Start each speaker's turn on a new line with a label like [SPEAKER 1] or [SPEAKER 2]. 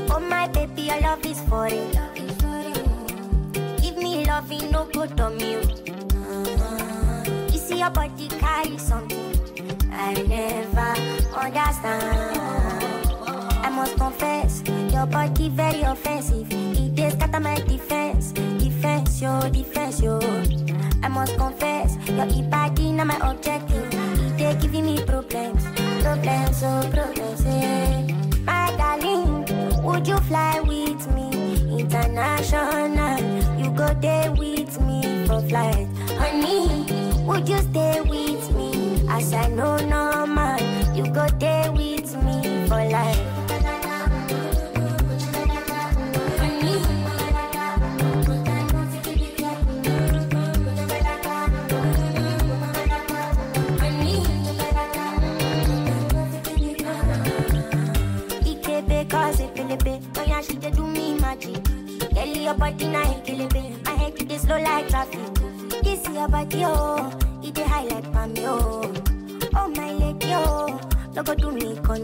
[SPEAKER 1] Oh my baby, your love is for it. Give me love, it no good on you. You see your body carry something I never understand. I must confess, your body very offensive. It is scatter my defense, defense yo. I must confess, your body not my objective. It is giving me problems, eh. My darling, would you fly with me international? You go there with me for flight, honey. Would you stay with me? As I know no man, you go there with me for life. Cause it feel it, oh yeah, she dey do me magic. Girl, your body na hekele, my head it dey slow like traffic. This your body, oh, it dey high like palm, oh. Oh my lady, oh, no go do me con.